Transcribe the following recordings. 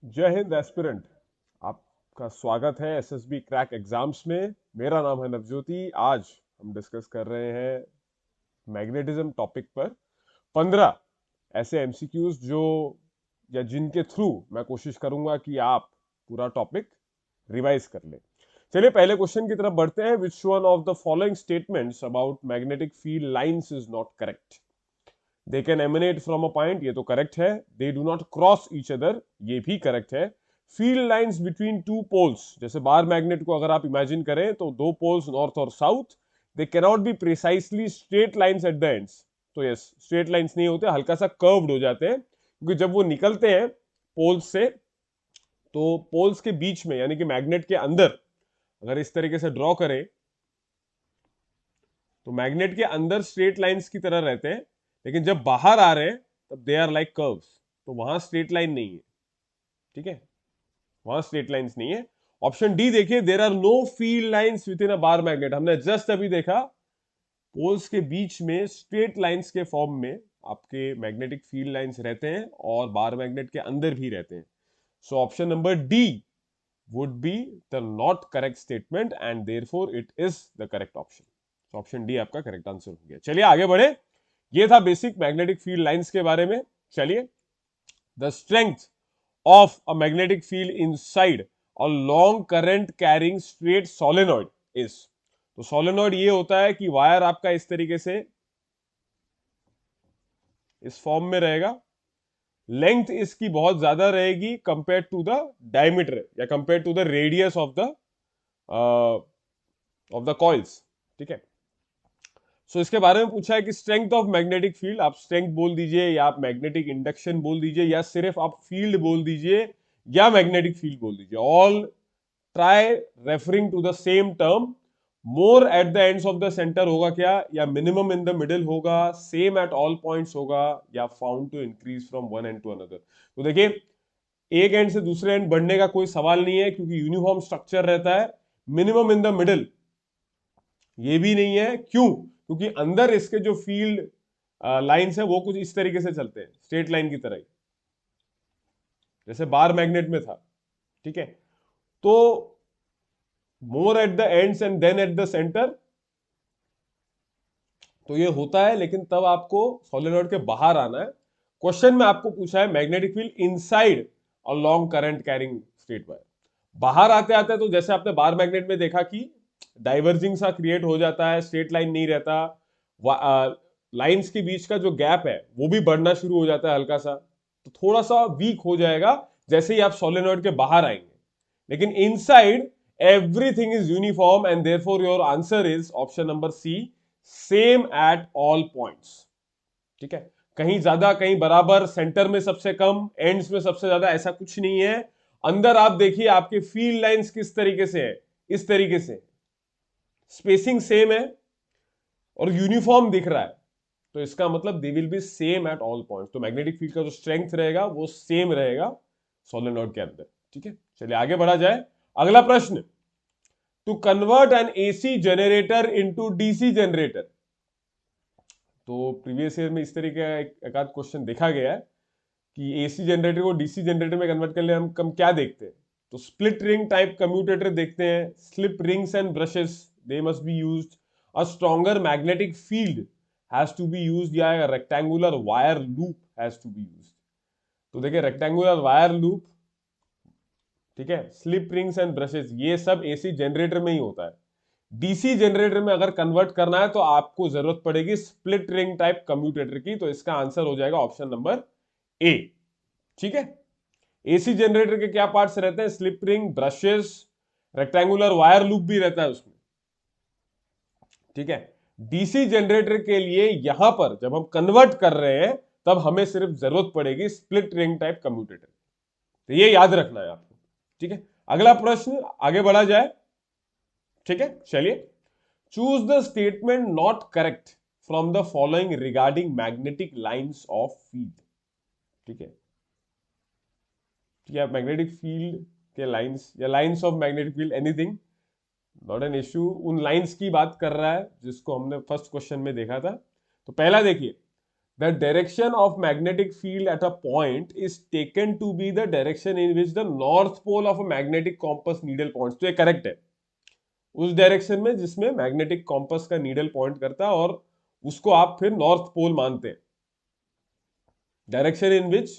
जय हिंद एस्पिरेंट। आपका स्वागत है एसएसबी क्रैक एग्जाम्स में। मेरा नाम है नवज्योति। आज हम डिस्कस कर रहे हैं मैग्नेटिज्म टॉपिक पर 15 ऐसे एमसीक्यूज जो या जिनके थ्रू मैं कोशिश करूंगा कि आप पूरा टॉपिक रिवाइज कर लें। चलिए पहले क्वेश्चन की तरफ बढ़ते हैं। Which one of the following statements about magnetic field lines is not correct? They can emanate from a point, ये तो करेक्ट है। They do not cross each other, ये भी करेक्ट है। Field lines between two poles, जैसे bar magnet को अगर आप इमेजिन करें तो दो पोल्स नॉर्थ और south, they cannot be precisely straight lines eight the ends. तो यस, स्ट्रेट लाइंस नहीं होते, हल्का सा कर्व्ड हो जाते हैं, क्योंकि जब वो निकलते हैं पोल्स से तो पोल्स के बीच में यानी कि मैग्नेट के अंदर अगर इस तरीके से ड्रॉ करें तो मैग्नेट के अंदर स्ट्रेट लाइंस की तरह रहते हैं, लेकिन जब बाहर आ रहे हैं तब दे आर लाइक कर्व्स। तो वहां स्ट्रेट लाइन नहीं है, ठीक है, वहां स्ट्रेट लाइंस नहीं है। ऑप्शन डी देखिए, there are no field lines within a bar magnet. हमने जस्ट अभी देखा पोल्स के बीच में स्ट्रेट लाइंस के फॉर्म में आपके मैग्नेटिक फील्ड लाइंस रहते हैं और बार मैग्नेट के अंदर भी रहते हैं। So option number D would be the not correct statement and therefore it is the correct option. So option D आपका करेक्ट आंसर हो गया। चलिए आगे बढ़े। ये था बेसिक मैग्नेटिक फील्ड लाइंस के बारे में। चलिए, the strength of a magnetic field inside a long current carrying straight solenoid is. तो सोलेनॉइड ये होता है कि वायर आपका इस तरीके से इस फॉर्म में रहेगा, लेंथ इसकी बहुत ज्यादा रहेगी कंपेयर टू द डायमीटर या compare to the radius of the coils, ठीक है। सो इसके बारे में पूछा है कि स्ट्रेंथ ऑफ मैग्नेटिक फील्ड, आप स्ट्रेंथ बोल दीजिए या आप मैग्नेटिक इंडक्शन बोल दीजिए या सिर्फ आप फील्ड बोल दीजिए या मैग्नेटिक फील्ड बोल दीजिए, all try referring to the same term. More at the ends of the centre होगा क्या, या मिनिमम इन द मिडिल होगा, सेम एट ऑल पॉइंट्स होगा, या found to increase from one end to another. तो देखिए, एक एंड से दूसरे एंड बढ़ने का कोई सवाल नहीं है क्योंकि यूनिफॉर्म स्ट्रक्चर रहता है। मिनिमम इन द मिडिल ये भी नहीं है, क्यों? क्योंकि अंदर इसके जो फील्ड लाइंस है वो कुछ इस तरीके से चलते हैं, स्ट्रेट लाइन की तरह ही, जैसे बार मैग्नेट में था, ठीक है। तो more at the ends and then at the centre, तो ये होता है, लेकिन तब आपको सोलेनॉइड के बाहर आना है। क्वेश्चन में आपको पूछा है magnetic field inside a long current carrying straight wire. बाहर आते आते तो जैसे आपने बार मैग्नेट में देखा कि डाइवर्जिंग सा क्रिएट हो जाता है, स्ट्रेट लाइन नहीं रहता, लाइंस के बीच का जो गैप है वो भी बढ़ना शुरू हो जाता है हल्का सा, तो थोड़ा सा वीक हो जाएगा जैसे ही आप सोलेनॉइड के बाहर आएंगे। लेकिन inside everything is uniform and therefore your answer is option number C, same at all points, ठीक है। कहीं ज्यादा कहीं बराबर, सेंटर में सबसे कम, एंड्स में सबसे ज्यादा, ऐसा कुछ नहीं है। अंदर आप देखिए आपके फील्ड लाइंस किस तरीके से है, इस तरीके से स्पेसिंग सेम है और यूनिफॉर्म दिख रहा है, तो इसका मतलब they will be same at all points. तो मैग्नेटिक फील्ड का जो स्ट्रेंथ रहेगा वो सेम रहेगा सोलेनॉइड के अंदर, ठीक है। चलिए आगे बढ़ा जाए। अगला प्रश्न, to convert an AC generator into DC generator. तो प्रीवियस ईयर में इस तरीके का एक आध क्वेश्चन देखा गया है कि एसी जनरेटर को डीसी जनरेटर में कन्वर्ट करने हम क्या देखते हैं, तो स्प्लिट रिंग टाइप कम्यूटेटर देखते हैं, slip rings and brushes they must be used, a stronger magnetic field has to be used, या rectangular wire loop has to be used. तो देखिए रेक्टेंगुलर वायर लूप, ठीक है, स्लिप रिंग्स एंड ब्रशेस, ये सब AC generator में ही होता है। डीसी जनरेटर में अगर कन्वर्ट करना है तो आपको जरूरत पड़ेगी स्प्लिट रिंग टाइप कम्यूटेटर की, तो इसका आंसर हो जाएगा ऑप्शन नंबर ए, ठीक है। एसी जनरेटर के क्या पार्ट्स रहते हैं, slip ring, brushes, rectangular wire loop भी रहता है उसमें, ठीक है। डीसी जनरेटर के लिए यहां पर जब हम कन्वर्ट कर रहे हैं तब हमें सिर्फ जरूरत पड़ेगी स्प्लिट रिंग टाइप कम्यूटेटर, तो ये याद रखना है आपको, ठीक है। अगला प्रश्न आगे बढ़ा जाए, ठीक है। चलिए, choose the statement not correct from the following regarding magnetic lines of field, ठीक है। ठीक है, मैग्नेटिक फील्ड के लाइंस या lines of magnetic field, anything, not an issue, उन लाइंस की बात कर रहा है जिसको हमने फर्स्ट क्वेश्चन में देखा था। तो पहला देखिए, the direction of magnetic field at a point is taken to be the direction in which the north pole of a magnetic compass needle points. तो ये करेक्ट है, उस डायरेक्शन में जिसमें मैग्नेटिक कॉम्पस का नीडल पॉइंट करता है और उसको आप फिर नॉर्थ पोल मानते हैं. Direction in which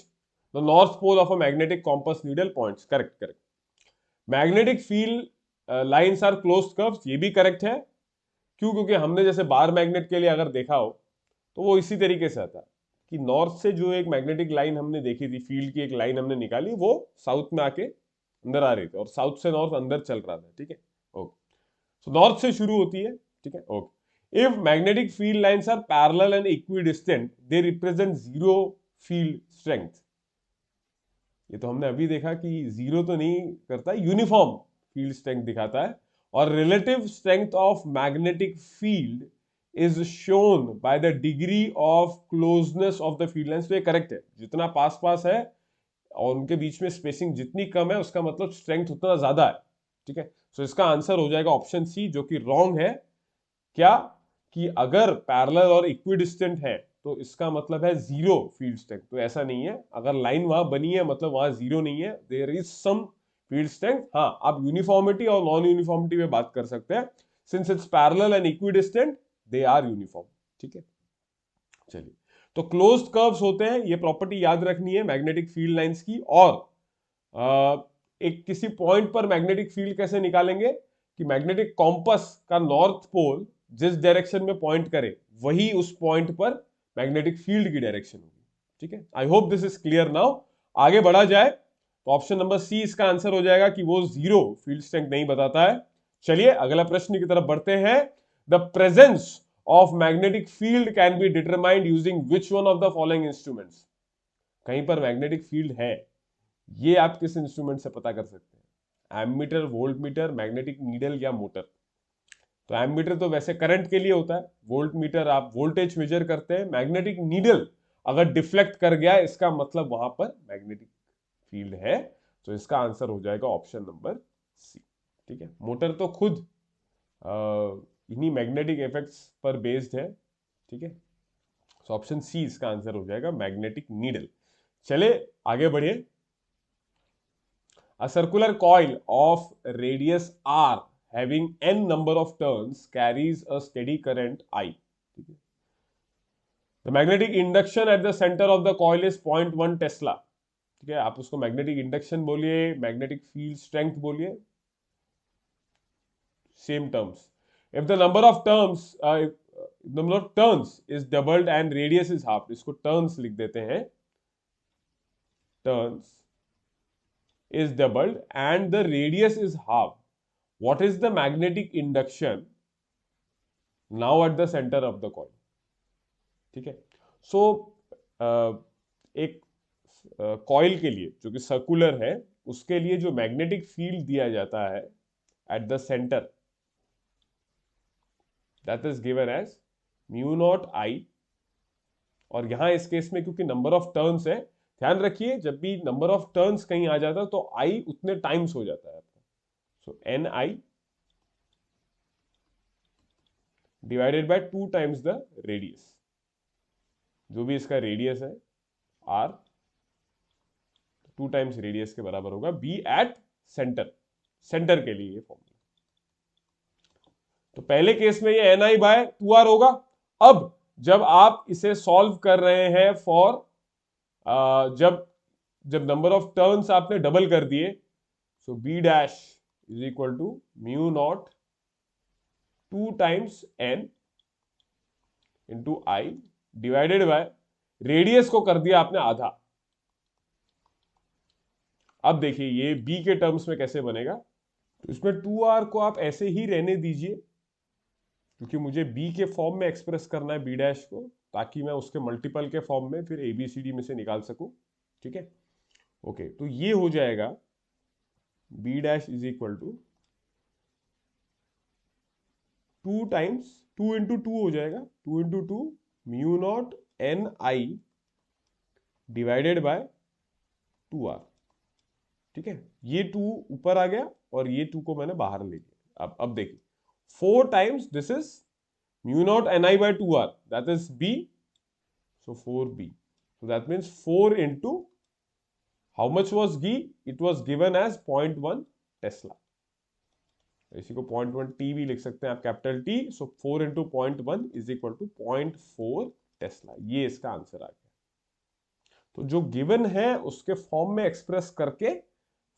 the north pole of a magnetic compass needle points. Correct correct. Magnetic field lines are closed curves. ये भी करेक्ट है. क्यों? क्योंकि हमने जैसे बार मैग्नेट के लिए अगर देखा हो तो वो इसी तरीके से आता है कि नॉर्थ से जो एक मैग्नेटिक लाइन हमने देखी थी, फील्ड की एक लाइन हमने निकाली, वो साउथ में आके अंदर आ रही थी और साउथ से नॉर्थ अंदर चल रहा था. ठीक है, ओके. सो नॉर्थ से शुरू होती है. ठीक है, okay. If magnetic field lines are parallel and equidistant they represent zero field strength. ये तो हमने अभी देखा कि जीरो तो नहीं करता, यूनिफॉर्म फील्ड स्ट्रेंथ दिखाता है. और relative strength of magnetic field is shown by the degree of closeness of the field lines. तो ये करेक्ट है. जितना पास पास है और उनके बीच में स्पेसिंग जितनी कम है उसका मतलब स्ट्रेंथ उतना ज्यादा है. ठीक है, सो इसका आंसर हो जाएगा ऑप्शन सी, जो कि रॉन्ग है. क्या? कि अगर पैरेलल और इक्विडिस्टेंट है तो इसका मतलब है जीरो फील्ड स्ट्रेंथ. तो ऐसा नहीं है. अगर लाइन वहां बनी है मतलब वहां जीरो नहीं है, there is some field strength. हाँ, आप यूनिफॉर्मिटी और नॉन यूनिफॉर्मिटी में बात कर सकते हैं. Since it's parallel and equidistant they are uniform. ठीक है, चलिए. तो क्लोज्ड कर्व्स होते हैं, ये प्रॉपर्टी याद रखनी है मैग्नेटिक फील्ड लाइंस की. और एक किसी पॉइंट पर मैग्नेटिक फील्ड कैसे निकालेंगे कि मैग्नेटिक कॉम्पस का नॉर्थ पोल जिस डायरेक्शन में पॉइंट करे वही उस पॉइंट पर मैग्नेटिक फील्ड की डायरेक्शन होगी. ठीक है, I hope this is clear now. आगे बढ़ा जाए तो ऑप्शन नंबर सी इसका आंसर हो जाएगा कि वो जीरो फील्ड स्ट्रेंथ नहीं बताता है. चलिए अगला प्रश्न की तरफ बढ़ते हैं. The presence of magnetic field can be determined using which one of the following instruments. कहीं पर मैग्नेटिक फील्ड है, ये आप किस इंस्ट्रूमेंट से पता कर सकते हैं? Ammeter, voltmeter, magnetic needle या मोटर. तो एमीटर तो वैसे करंट के लिए होता है, वोल्ट मीटर आप वोल्टेज मेजर करते हैं, मैग्नेटिक नीडल अगर डिफ्लेक्ट कर गया इसका मतलब वहां पर मैग्नेटिक फील्ड है. तो इसका आंसर हो जाएगा ऑप्शन नंबर सी. ठीक है, मोटर तो खुद इन्हीं मैग्नेटिक इफेक्ट्स पर बेस्ड है. ठीक है, सो ऑप्शन सी इसका आंसर हो जाएगा, मैग्नेटिक नीडल. चले आगे बढ़िए. A circular coil of radius R having n number of turns carries a steady current I. ठीक है, the magnetic induction at the centre of the coil is 0.1 tesla. ठीक है, आप उसको मैग्नेटिक इंडक्शन बोलिए, मैग्नेटिक फील्ड स्ट्रेंथ बोलिए, same terms. If the number of turns is doubled and radius is half, इसको turns लिख देते हैं. Turns is doubled and the radius is half. What is the magnetic induction now at the center of the coil? ठीक है, so एक coil के लिए जो कि सर्कुलर है उसके लिए जो मैग्नेटिक फील्ड दिया जाता है eight the centre, that is given as mu naught I. और यहां इस केस में क्योंकि नंबर ऑफ टर्न्स है, ध्यान रखिए जब भी नंबर ऑफ टर्न्स कहीं आ जाता है तो I उतने टाइम्स हो जाता है. So N I divided by 2 times the radius. जो भी इसका रेडियस है R 2 टाइम्स रेडियस के बराबर होगा. बी एट सेंटर, सेंटर के लिए ये फॉर्मूला. तो पहले केस में ये Ni बाय 2R होगा. अब जब आप इसे सॉल्व कर रहे हैं फॉर जब नंबर ऑफ टर्न्स आपने डबल कर दिए, so B dash is equal to mu naught 2 times n into I divided by radius को कर दिया आपने आधा. अब देखिए ये b के टर्म्स में कैसे बनेगा. तो इसमें 2R को आप ऐसे ही रहने दीजिए क्योंकि मुझे b के फॉर्म में एक्सप्रेस करना है b डैश को, ताकि मैं उसके मल्टीपल के फॉर्म में फिर ABCD में से निकाल सकूं. ठीक है, ओके. तो ये हो जाएगा b dash is equal to 2 times 2 into 2 हो जाएगा, 2 into 2 mu naught n I divided by 2R. ठीक है, ये 2 ऊपर आ गया और ये 2 को मैंने बाहर ले लिया. अब देखिए 4 times this is mu naught n I by 2R, that is B. so 4b, so that means 4 into how much was g, it was given as 0.1 tesla, इसी को 0.1 टी भी लिख सकते हैं आप, capital T, so 4 into 0.1 is equal to 0.4 tesla, ये इसका answer आ गया। तो जो गिवन है उसके फॉर्म में एक्सप्रेस करके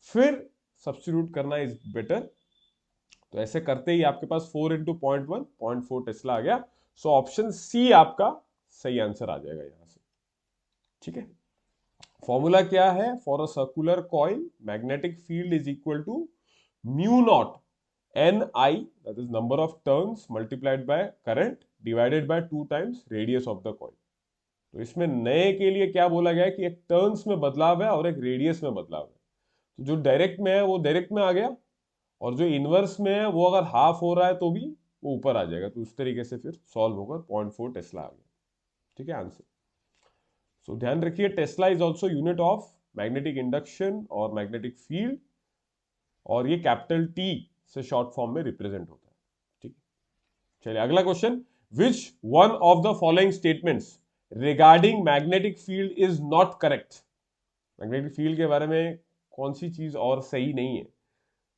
फिर सब्स्टिट्यूट करना इज बेटर। तो ऐसे करते ही आपके पास 4 इंटू 0.1 0.4 टेस्ला आ गया। सो ऑप्शन सी आपका सही आंसर आ जाएगा यहां से, ठीक है। फॉर्मूला क्या है? For a circular coil magnetic field is equal to mu naught n I, that is number of turns multiplied by current divided by 2 times radius of the coil. तो इसमें नए के लिए क्या बोला गया है कि एक टर्न्स में बदलाव है और एक रेडियस में बदलाव है। तो जो डायरेक्ट में है वो डायरेक्ट में आ गया, और जो इनवर्स में है वो अगर हाफ हो रहा है तो भी वो ऊपर आ जाएगा। तो उस तरीके से फिर सॉल्व होकर 0.4 टेस्ला आ गया, ठीक है आंसर। सो ध्यान रखिए, Tesla is also unit of magnetic induction और मैग्नेटिक फील्ड, और ये कैपिटल टी से शॉर्ट फॉर्म में रिप्रेजेंट होता है, ठीक है। चलिए अगला question, which one of the following statements regarding magnetic field is not correct? Magnetic field के बारे में कौन सी चीज और सही नहीं है?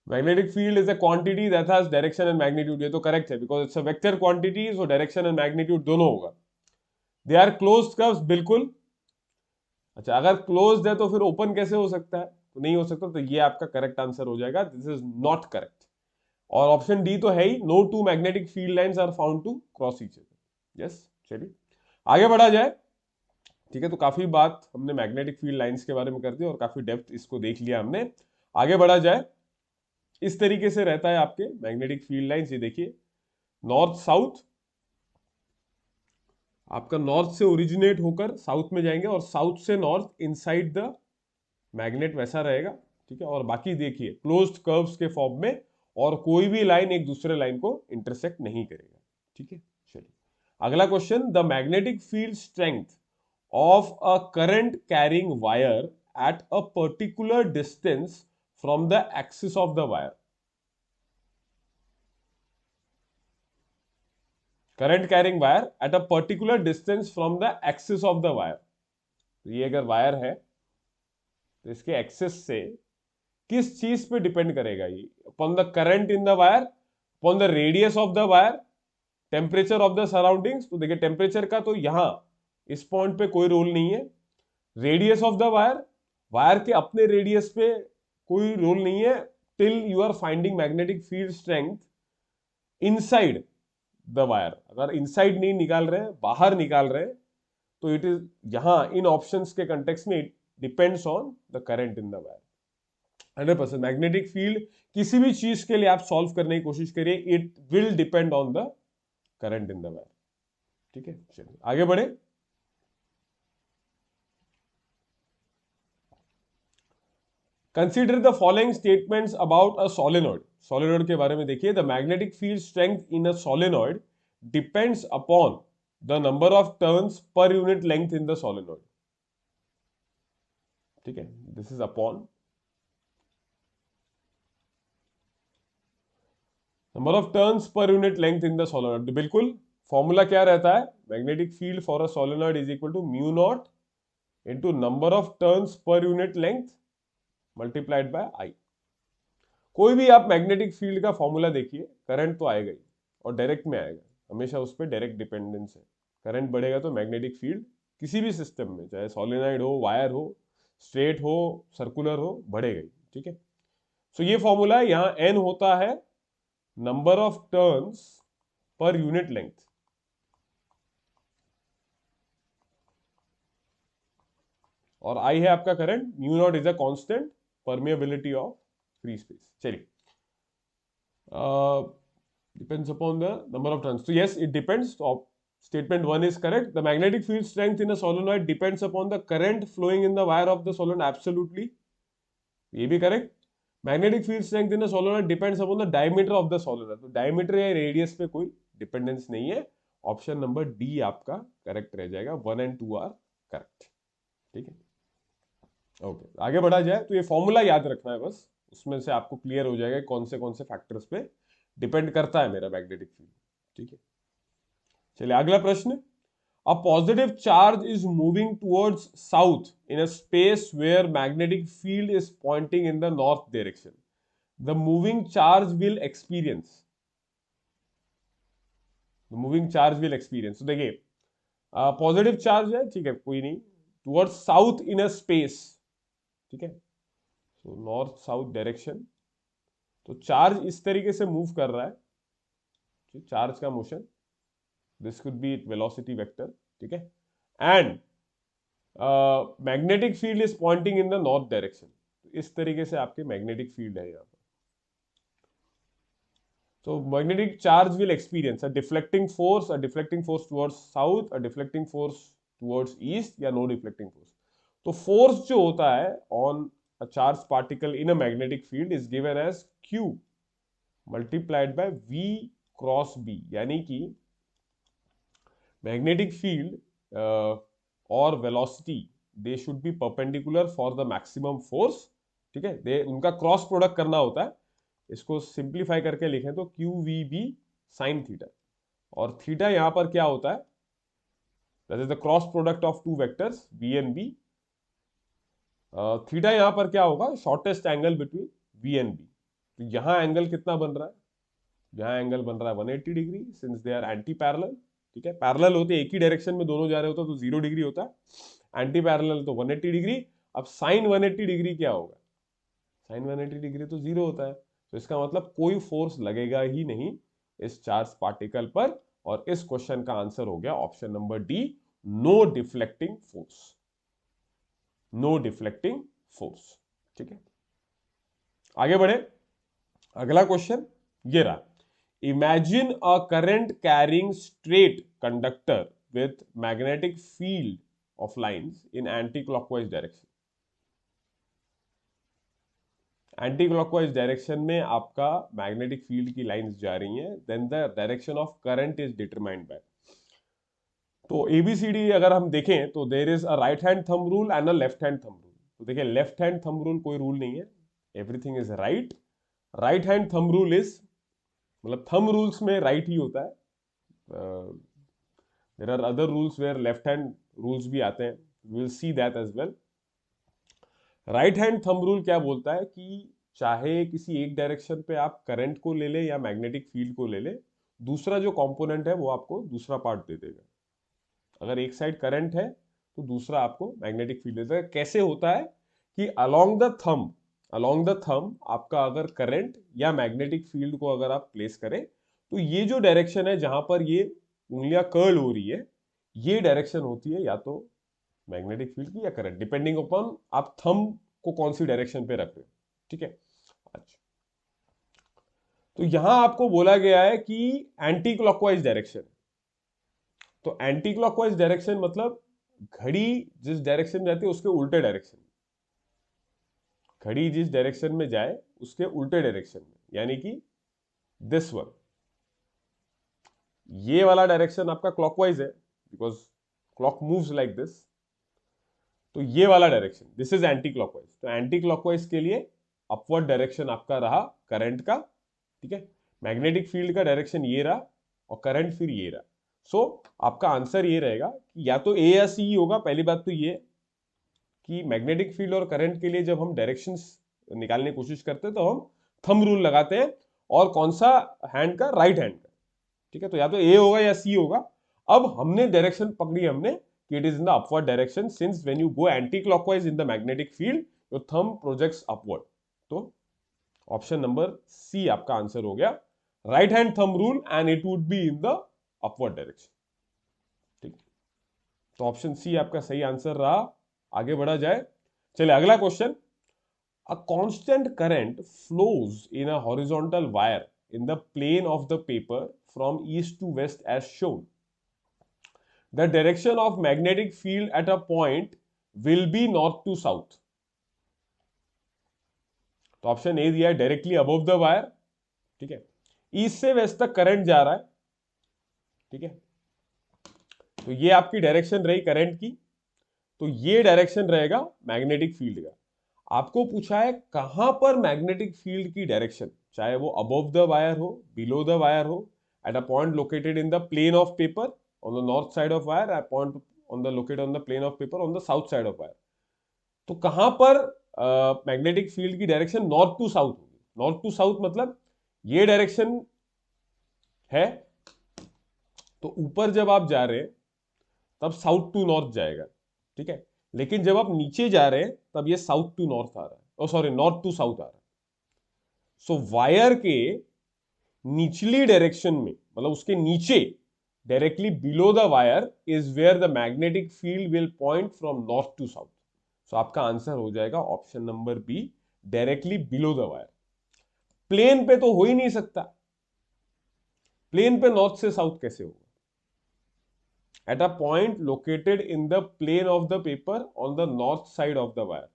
Magnetic field is a quantity that has direction and magnitude, ये तो करेक्ट है because it's a vector quantity, so direction and magnitude दोनों होगा। दे आर क्लोज्ड कर्व्स, बिल्कुल। अच्छा, अगर क्लोज्ड है तो फिर ओपन कैसे हो सकता है? तो नहीं हो सकता, तो ये आपका करेक्ट आंसर हो जाएगा, दिस इज नॉट करेक्ट। और ऑप्शन डी तो है ही, no two magnetic field lines are found to cross each other. Yes, चलिए आगे बढ़ा जाए, ठीक है। तो काफी बात हमने मैग्नेटिक फील्ड लाइंस के बारे में कर दी और काफी डेप्थ इसको देख लिया हमने। आगे बढ़ा जाए, इस तरीके से रहता है आपके मैग्नेटिक फील्ड लाइंस, ये देखिए नॉर्थ साउथ, आपका नॉर्थ से ओरिजिनेट होकर साउथ में जाएंगे और साउथ से नॉर्थ इनसाइड द मैग्नेट वैसा रहेगा, ठीक है। और बाकी देखिए क्लोज्ड कर्व्स के फॉर्म में, और कोई भी लाइन एक दूसरे लाइन को इंटरसेक्ट नहीं करेगा, ठीक है। चलिए अगला question, the magnetic field strength of a current carrying wire at a particular distance from the axis of the wire. Current carrying wire at a particular distance from the axis of the wire. तो ये अगर wire है तो इसके axis से किस चीज पे डिपेंड करेगा? ये upon the current in the wire, upon the radius of the wire, temperature of the surroundings. तो देखिए टेम्परेचर का तो यहां इस पॉइंट पे कोई रोल नहीं है, radius of the wire, wire के अपने रेडियस पे कोई रोल नहीं है, till you are finding magnetic field strength inside the wire. अगर इनसाइड नहीं निकाल रहे हैं, बाहर निकाल रहे हैं, तो इट इज यहां इन ऑप्शंस के कंटेक्स्ट में it depends on the current in the wire. 100% magnetic field किसी भी चीज के लिए आप सॉल्व करने की कोशिश करिए, it will depend on the current in the wire, ठीक है। चलिए आगे बढ़े, consider the following statements about a solenoid. Solenoid के बारे में देखिए, the magnetic field strength in a solenoid depends upon the number of turns per unit length in the solenoid, ठीक है। This is upon number of turns per unit length in the solenoid. बिल्कुल, formula क्या रहता है? Magnetic field for a solenoid is equal to mu naught into number of turns per unit length multiplied by I. कोई भी आप magnetic field का formula देखिए, current तो आएगा ही और डायरेक्ट में आएगा, हमेशा उस पर डायरेक्ट डिपेंडेंस है। करंट बढ़ेगा तो मैग्नेटिक फील्ड किसी भी सिस्टम में, चाहे सोलेनॉइड हो, वायर हो, स्ट्रेट हो, सर्कुलर हो, बढ़ेगा ही, ठीक है। सो ये फॉर्मूला है, यहां एन होता है number of turns per unit length, और आई है आपका current, mu naught is a constant permeability of free space. चलिए depends upon the number of turns, so yes it depends, so statement 1 is correct. The magnetic field strength in a solenoid depends upon the current flowing in the wire of the solenoid, absolutely, ये भी correct. Magnetic field strength in a solenoid depends upon the diameter of the solenoid, तो diameter या radius पे कोई dependence नहीं है। Option number D आपका correct रह जाएगा, 1 एंड 2 आर करेक्ट, ठीक है। ओके आगे बढ़ा जाए, तो ये फॉर्मूला याद रखना है बस, उसमें से आपको क्लियर हो जाएगा कौन से फैक्टर्स पे डिपेंड करता है मेरा मैग्नेटिक फील्ड, ठीक है। चलिए अगला प्रश्न, A positive charge is moving towards south in a space where magnetic field is pointing in the north direction. The moving charge will experience. The moving charge will experience. So देखिए positive charge है, ठीक है, कोई नहीं, towards south in a space, ठीक है, so north south direction. तो charge इस तरीके से मूव कर रहा है, चार्ज का motion, this could be velocity vector, ठीक है, and magnetic field is pointing in the north direction. इस तरीके से आपके मैग्नेटिक फील्ड है यहाँ पर। So magnetic charge will experience a deflecting force towards south, a deflecting force towards east, या no deflecting force। तो force जो होता है on a charged particle in a magnetic field is given as Q multiplied by V cross B, यानी कि magnetic field और velocity they should be perpendicular for the maximum force, ठीक है, उनका क्रॉस प्रोडक्ट करना होता है। इसको सिंप्लीफाई करके लिखें तो q v b sine theta, और थीटा यहां पर क्या होता है, that is the cross product of two vectors b and b. Theta यहां पर क्या होगा, shortest angle between b and b. तो यहां एंगल कितना बन रहा है, यहां एंगल बन रहा है 180 degree, since they are anti parallel, ठीक है, पैरेलल होते एक ही डायरेक्शन में दोनों जा रहे होता तो 0 डिग्री होता है, एंटी पैरेलल तो 180 डिग्री। अब साइन 180 डिग्री क्या होगा, साइन 180 डिग्री तो 0 होता है, तो इसका मतलब कोई फोर्स लगेगा ही नहीं इस चार्ज पार्टिकल पर, और इस क्वेश्चन का आंसर हो गया option number D, no deflecting force, no deflecting force, ठीक है। आगे बढ़े, अगला क्वेश्चन ये रहा, imagine a current carrying straight conductor with magnetic field of lines in anti clockwise direction. Anti clockwise direction में आपका मैग्नेटिक फील्ड की लाइंस जा रही हैं, then the direction of current is determined by. तो एबीसीडी अगर हम देखें तो there is a right hand thumb rule and a left hand thumb rule. तो देखिए लेफ्ट हैंड थंब रूल कोई रूल नहीं है, everything is right. Right hand thumb rule is, मतलब थंब रूल्स में राइट ही होता है, there are other rules where left hand rules भी आते हैं, we will see that as well. Right hand thumb rule क्या बोलता है कि चाहे किसी एक डायरेक्शन पे आप करंट को ले ले या मैग्नेटिक फील्ड को ले ले, दूसरा जो कंपोनेंट है वो आपको दूसरा पार्ट दे देगा। अगर एक साइड करंट है तो दूसरा आपको मैग्नेटिक फील्ड दे देगा। कैसे होता है कि अलोंग द थंब आपका अगर करंट या मैग्नेटिक फील्ड को अगर आप प्लेस करें तो ये जो डायरेक्शन है जहां पर ये उंगलियां कर्ल हो रही है, ये डायरेक्शन होती है या तो मैग्नेटिक फील्ड की या करंट, डिपेंडिंग अपॉन आप थंब को कौन सी डायरेक्शन पे रख रहे हो, ठीक है। अच्छा, तो यहां आपको बोला गया है कि एंटी क्लॉकवाइज डायरेक्शन, तो एंटी क्लॉकवाइज डायरेक्शन मतलब घड़ी जिस डायरेक्शन जाती है उसके उल्टे डायरेक्शन, घड़ी जिस डायरेक्शन में जाए उसके उल्टे डायरेक्शन में, यानी कि दिस वन, ये वाला डायरेक्शन आपका क्लॉकवाइज है because clock moves like this, तो ये वाला direction this is anti clockwise. तो एंटी क्लॉकवाइज के लिए अपवर्ड डायरेक्शन आपका रहा करंट का, ठीक है, मैग्नेटिक फील्ड का डायरेक्शन ये रहा और करंट फिर ये रहा। सो आपका आंसर ये रहेगा कि या तो ए या सी होगा। पहली बात तो ये कि मैग्नेटिक फील्ड और करंट के लिए जब हम डायरेक्शंस निकालने की कोशिश करते हैं तो हम थंब रूल लगाते हैं, और कौन सा हैंड का, राइट हैंड का, ठीक है, तो या तो ए होगा या सी होगा। अब हमने डायरेक्शन पकड़ी हमने कि it is in the upward direction, since when you go anti clockwise in the magnetic field your thumb projects upward. तो ऑप्शन नंबर सी आपका आंसर हो गया, right hand thumb rule, and it would be in the upward direction, ठीक। तो option C आपका सही answer रहा। आगे बढ़ा जाए, चलिए अगला question, a constant current flows in a horizontal wire in the plane of the paper from east to west as shown. The direction of magnetic field at a point will be north to south. तो option A दिया है directly above the wire, ठीक है, east से waste तक current जा रहा है, ठीक है, तो ये आपकी डायरेक्शन रही करंट की, तो ये डायरेक्शन रहेगा मैग्नेटिक फील्ड का। आपको पूछा है कहां पर मैग्नेटिक फील्ड की डायरेक्शन, चाहे वो अबव द वायर हो, बिलो द वायर हो, at a point located in the plane of paper, on the north side of wire, I point on the located on the plane of paper on the south side of wire. तो कहां पर magnetic field की direction north to south होगी? North to south मतलब ये direction है, तो ऊपर जब आप जा रहे हैं तब साउथ टू नॉर्थ जाएगा, ठीक है। लेकिन जब आप नीचे जा रहे हैं तब ये साउथ टू नॉर्थ आ रहा है, ओ सॉरी नॉर्थ टू साउथ आ रहा है। सो वायर के निचली डायरेक्शन में, मतलब उसके नीचे directly below the wire is where the magnetic field will point from north to south. So आपका आंसर हो जाएगा option number B, directly below the wire. Plane पे तो हो ही नहीं सकता, प्लेन पे नॉर्थ से साउथ कैसे होगा? At a point located in the plane of the paper on the north side of the wire,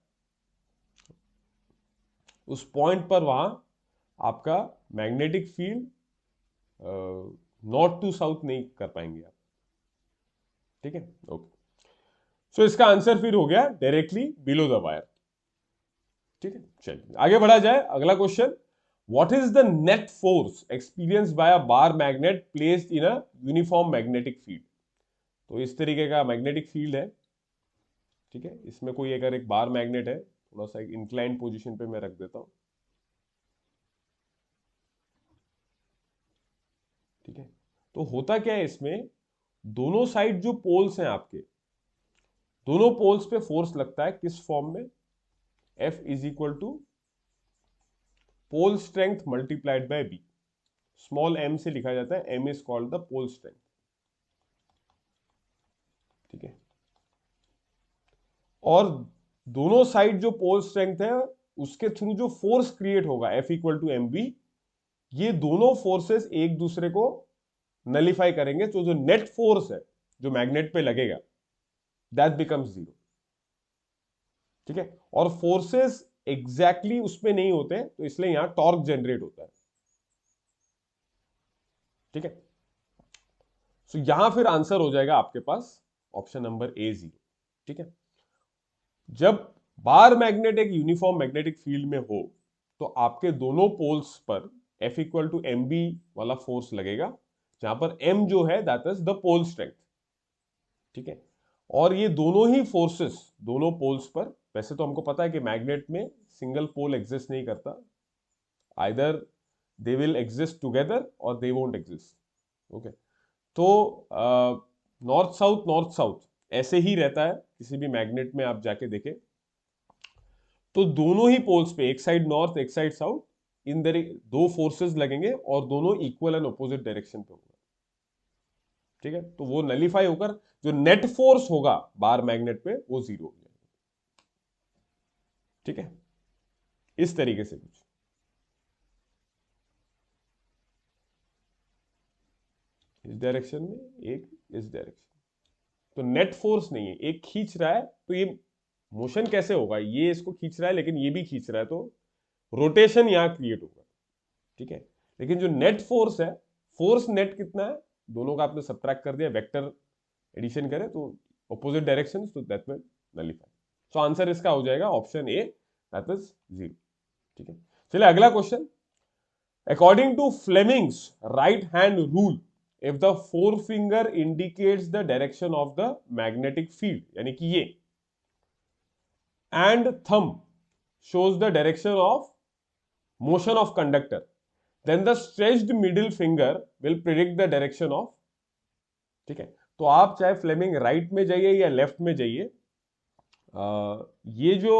उस पॉइंट पर वहां आपका magnetic field north to south नहीं कर पाएंगे आप, ठीक है। ओके, सो इसका आंसर फिर हो गया डायरेक्टली बिलो द वायर, ठीक है। चलिए आगे बढ़ा जाए। अगला question, what is the net force experienced bye a bar magnet placed in a uniform magnetic field? तो इस तरीके का मैग्नेटिक फील्ड है, ठीक है। इसमें कोई अगर एक बार मैग्नेट है, थोड़ा सा एक इंक्लाइंड पोजीशन पे मैं रख देता हूं, ठीक है। तो होता क्या है इसमें, दोनों साइड जो पोल्स हैं आपके, दोनों पोल्स पे फोर्स लगता है किस फॉर्म में? F is equal to pole strength multiplied by B. Small m से लिखा जाता है, m is called the pole strength, ठीक है। और दोनों साइड जो पोल स्ट्रेंथ है उसके थ्रू जो फोर्स क्रिएट होगा F equal to m B, ये दोनों फोर्सेस एक दूसरे को नलिफाई करेंगे, तो जो नेट फोर्स है जो मैग्नेट पे लगेगा दैट बिकम्स जीरो, ठीक है। और फोर्सेस एग्जैक्टली उसमें नहीं होते, तो इसलिए यहां टॉर्क जनरेट होता है, ठीक है। सो यहां फिर आंसर हो जाएगा आपके पास ऑप्शन नंबर ए जीरो, ठीक है। जब बार मैग्नेट एक यूनिफॉर्म मैग्नेटिक फील्ड में हो तो आपके दोनों पोल्स पर F equal to m B वाला फोर्स लगेगा, जहां पर M जो है that is the pole strength, ठीक है। और ये दोनों ही फोर्सेस दोनों पोल्स पर, वैसे तो हमको पता है कि मैग्नेट में सिंगल पोल एग्जिस्ट नहीं करता, either they will exist together और दे वोंट एग्जिस्ट, ओके। तो नॉर्थ साउथ ऐसे ही रहता है, किसी भी मैग्नेट में आप जाके देखें तो दोनों ही पोल्स पे, एक साइड नॉर्थ एक साइड साउथ, इन दो फोर्सेस लगेंगे और दोनों इक्वल एंड ऑपोजिट डायरेक्शन पे होगा, ठीक है। तो वो नलिफाई होकर जो नेट फोर्स होगा बार मैग्नेट पे वो जीरो हो जाएगा, ठीक है। इस तरीके से कुछ इस डायरेक्शन में, एक इस डायरेक्शन, तो नेट फोर्स नहीं है, एक खींच रहा है, तो ये मोशन कैसे होगा, ये इसको खींच रहा है लेकिन ये भी खींच रहा है, तो रोटेशन यहां क्रिएट होगा, ठीक है। लेकिन जो नेट फोर्स है, फोर्स नेट कितना है, दोनों का आपने सब्ट्रैक्ट कर दिया, वेक्टर एडिशन करें तो ऑपोजिट डायरेक्शन, तो that will nullify. So answer इसका हो जाएगा option A, that is zero, ठीक है। चलिए अगला question, according to Fleming's right hand rule, if the forefinger indicates the direction of the magnetic field, यानी कि ये, and thumb shows the direction of motion of conductor, then the stretched middle finger will predict the direction of, ठीक है। तो आप चाहे Fleming right में जाइए या लेफ्ट में जाइए, ये जो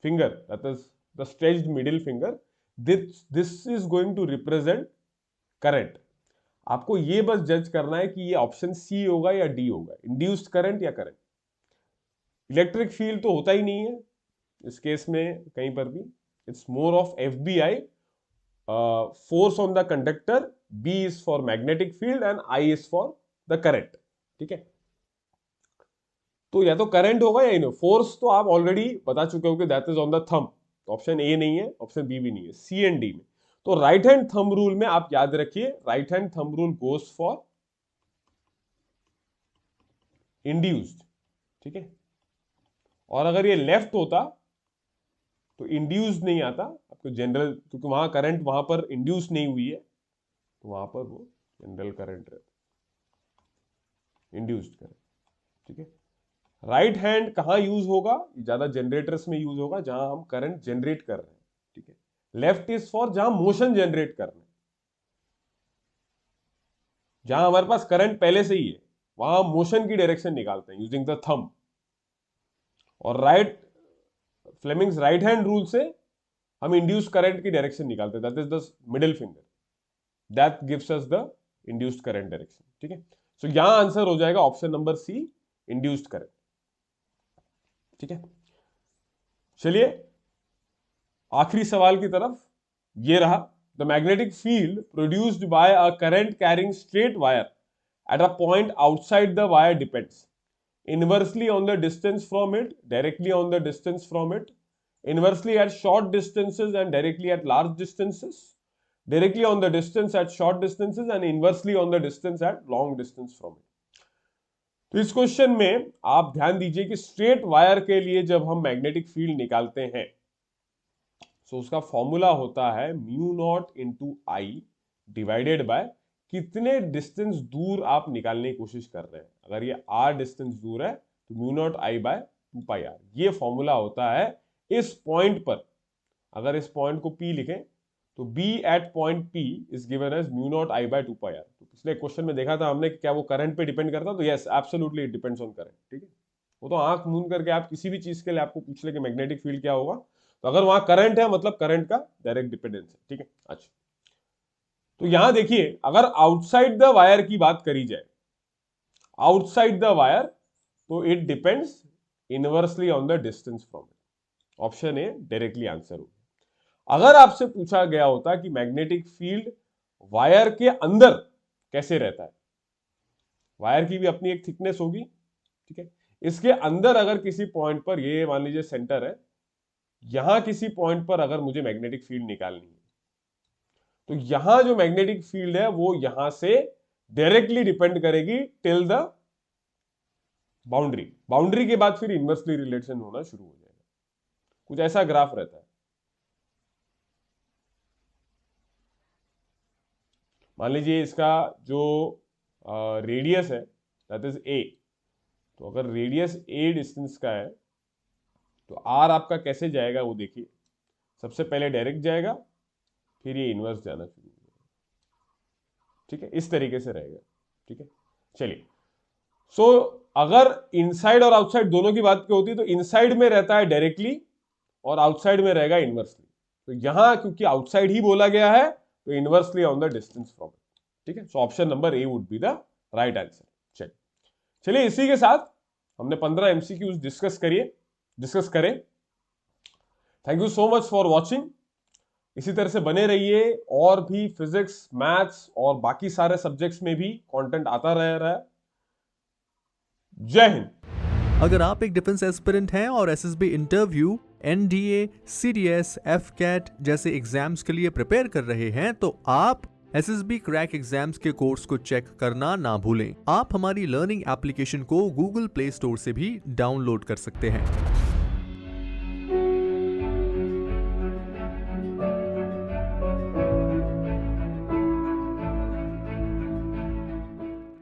finger that is the stretched middle finger, this is going to represent current. आपको ये बस जज करना है कि ये ऑप्शन सी होगा या डी होगा, इंड्यूस्ड करंट या करंट। इलेक्ट्रिक फील्ड तो होता ही नहीं है इस केस में कहीं पर भी, it's more of FBI, force on the conductor, B is for magnetic field and I is for the current, ठीक है। तो या तो करंट होगा या नो, फोर्स तो आप ऑलरेडी बता चुके हो कि that is on the thumb, option A नहीं है, ऑप्शन बी भी नहीं है, सी एंड डी में। तो राइट हैंड थंब रूल में आप याद रखिए, right hand thumb rule goes for induced, ठीक है। और अगर ये लेफ्ट होता तो इंड्यूस्ड नहीं आता आपको जनरल, क्योंकि वहां करंट वहां पर इंड्यूस नहीं हुई है, तो वहां पर वो जनरल करंट रहता, इंड्यूस्ड करंट, ठीक है। राइट हैंड कहां यूज होगा, ज्यादा जनरेटर्स में यूज होगा जहां हम करंट जनरेट कर रहे हैं, ठीक है। लेफ्ट इज फॉर जहां मोशन जनरेट करना है, जहां हमारे पास करंट पहले से ही है वहां मोशन की डायरेक्शन निकालते हैं यूजिंग द थंब। और right, Fleming's right hand rule से हम इंड्यूस करंट की डायरेक्शन निकालते हैं, that is the middle finger, that gives us the induced current direction, ठीक है। सो यहां आंसर हो जाएगा option number C, induced current, ठीक है। चलिए आखिरी सवाल की तरफ, ये रहा, the magnetic field produced by a current carrying straight wire at a point outside the wire depends inversely on the distance from it, directly on the distance from it, inversely at short distances and directly at large distances, directly on the distance at short distances and inversely on the distance at long distance from it. तो इस question में आप ध्यान दीजिए कि straight wire के लिए जब हम मैग्नेटिक फील्ड निकालते हैं तो उसका फॉर्मूला होता है mu naught into I divided bye कितने डिस्टेंस दूर आप निकालने की कोशिश कर रहे हैं। अगर ये r डिस्टेंस दूर है तो mu naught I by 2πr, ये फॉर्मूला होता है इस पॉइंट पर। अगर इस पॉइंट को P लिखें तो B at point P is given as mu naught I by 2πr। तो पिछले क्वेश्चन में देखा था हमने कि क्या वो करंट पे डिपेंड करता, तो yes absolutely it depends on current, ठीक है। वो तो आंख मूंद करके आप किसी भी चीज के लिए आपको पूछ ले कि मैग्नेटिक फील्ड क्या होगा, तो अगर वहां करंट है मतलब करंट का डायरेक्ट डिपेंडेंस है, ठीक है। अच्छा, तो यहां देखिए अगर आउटसाइड द वायर की बात करी जाए, आउटसाइड द वायर, तो it depends inversely on the distance from it. Option A directly answer होगा। अगर आपसे पूछा गया होता कि मैग्नेटिक फील्ड वायर के अंदर कैसे रहता है, वायर की भी अपनी एक थिकनेस होगी, ठीक है। इसके अंदर अगर किसी पॉइंट पर, ये मान लीजिए सेंटर है, यहां किसी पॉइंट पर अगर मुझे मैग्नेटिक फील्ड निकालनी है तो यहां जो मैग्नेटिक फील्ड है वो यहां से डायरेक्टली डिपेंड करेगी टिल द बाउंड्री। बाउंड्री के बाद फिर इनवर्सली रिलेशन होना शुरू हो जाएगा। कुछ ऐसा ग्राफ रहता है। मान लीजिए इसका जो रेडियस है दैट इज a, तो अगर रेडियस a डिस्टेंस का है तो r आपका कैसे जाएगा वो देखिए। सबसे पहले डायरेक्ट जाएगा, फिर ये इनवर्स जाना शुरू हो जाएगा, ठीक है। इस तरीके से रहेगा, ठीक है। चलिए, सो अगर इनसाइड और आउटसाइड दोनों की बात होती है तो इनसाइड में रहता है डायरेक्टली और आउटसाइड में रहेगा इनवर्सली। तो यहां क्योंकि आउटसाइड ही बोला गया है तो inversely on the distance from it, ठीक है। So option number A would be the right answer. चलिए इसी के साथ हमने 15 एमसीक्यूज डिस्कस करें। Thank you so much for watching. इसी तरह से बने रहिए, और भी फिजिक्स, मैथ्स और बाकी सारे सब्जेक्ट्स में भी कंटेंट आता रह रहा है। जय हिंद। अगर आप एक डिफेंस एस्पिरेंट हैं और SSB interview, NDA, CDS, AFCAT जैसे एग्जाम्स के लिए प्रिपेयर कर रहे हैं तो आप एसएसबी क्रैक एग्जाम्स के कोर्स को चेक करना ना भूलें। आप हमारी लर्निंग एप्लीकेशन को गूगल प्ले स्टोर से भी डाउनलोड कर सकते हैं।